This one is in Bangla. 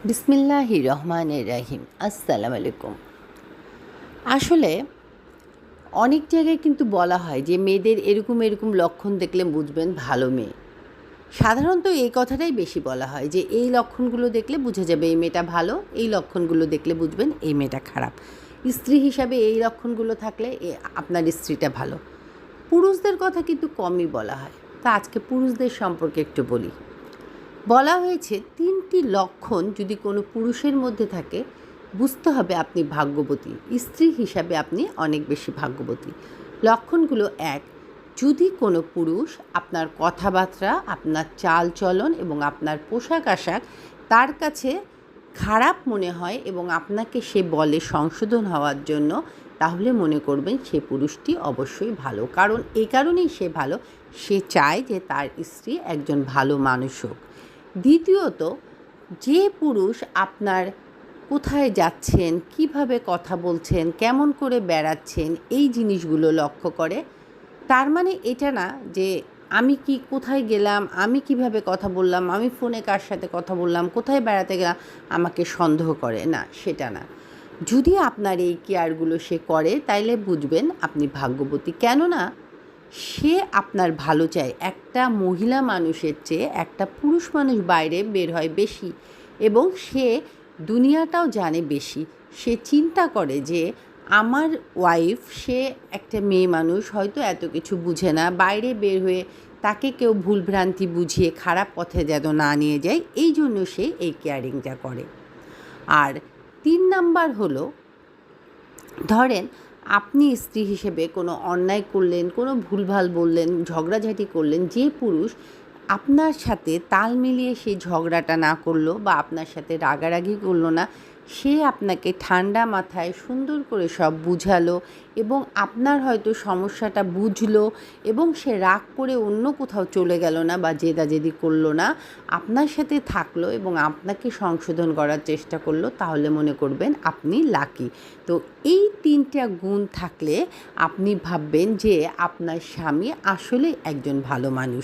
বিসমিল্লাহির রহমানির রহিম। আসসালামু আলাইকুম। আসলে অনেক জায়গায় কিন্তু বলা হয় যে মেয়েদের এরকম এরকম লক্ষণ দেখলে বুঝবেন ভালো মেয়ে। সাধারণত এই কথাটাই বেশি বলা হয় যে এই লক্ষণগুলো দেখলে বুঝে যাবে এই মেয়েটা ভালো, এই লক্ষণগুলো দেখলে বুঝবেন এই মেয়েটা খারাপ। স্ত্রী হিসাবে এই লক্ষণগুলো থাকলে আপনার স্ত্রীটা ভালো। পুরুষদের কথা কিন্তু কমই বলা হয়। তা আজকে পুরুষদের সম্পর্কে একটু বলি। বলা হয়েছে ৩টি লক্ষণ যদি কোনো পুরুষের মধ্যে থাকে বুঝতে হবে আপনি ভাগ্যবতী, স্ত্রী হিসাবে আপনি অনেক বেশি ভাগ্যবতী। লক্ষণগুলো: ১, যদি কোনো পুরুষ আপনার কথাবার্তা, আপনার চালচলন এবং আপনার পোশাক আশাক তার কাছে খারাপ মনে হয় এবং আপনাকে সে বলে সংশোধন হওয়ার জন্য, তাহলে মনে করবেন সে পুরুষটি অবশ্যই ভালো। কারণ এই কারণেই সে ভালো, সে চায় যে তার স্ত্রী একজন ভালো মানুষ হোক। দ্বিতীয়ত, যে পুরুষ আপনার কোথায় যাচ্ছেন, কিভাবে কথা বলছেন, কেমন করে বেড়াচ্ছেন, এই জিনিসগুলো লক্ষ্য করে, তার মানে এটা না যে আমি কি কোথায় গেলাম, আমি কিভাবে কথা বললাম, আমি ফোনে কার সাথে কথা বললাম, কোথায় বেড়াতে গেলাম, আমাকে সন্দেহ করে, না সেটা না। যদি আপনার এই কেয়ারগুলো সে করে তাইলে বুঝবেন আপনি ভাগ্যবতী। কেননা সে আপনার ভালো চায়। একটা মহিলা মানুষের চেয়ে একটা পুরুষ মানুষ বাইরে বের হয় বেশি এবং সে দুনিয়াটাও জানে বেশি। সে চিন্তা করে যে আমার ওয়াইফ, সে একটা মেয়ে মানুষ, হয়তো এত কিছু বুঝে না, বাইরে বের হয়ে তাকে কেউ ভুলভ্রান্তি বুঝিয়ে খারাপ পথে যেন না নিয়ে যায়, এই জন্য সে এই কেয়ারিংটা করে। আর ৩ নাম্বার হলো, ধরেন আপনি স্ত্রী হিসেবে কোনো অন্যায় করলেন, কোনো ভুলভাল বললেন, ঝগড়াঝাটি করলেন, যে পুরুষ আপনার সাথে তাল মিলিয়ে সেই ঝগড়াটা না করলো বা আপনার সাথে রাগারাগি করলো না, সে আপনাকে ঠান্ডা মাথায় সুন্দর করে সব বুঝালো এবং আপনার হয়তো সমস্যাটা বুঝলো এবং সে রাগ করে অন্য কোথাও চলে গেল না বা জেদাজেদি করলো না, আপনার সাথে থাকলো এবং আপনাকে সংশোধন করার চেষ্টা করলো, তাহলে মনে করবেন আপনি লাকি। তো এই 3টা গুণ থাকলে আপনি ভাববেন যে আপনার স্বামী আসলে একজন ভালো মানুষ।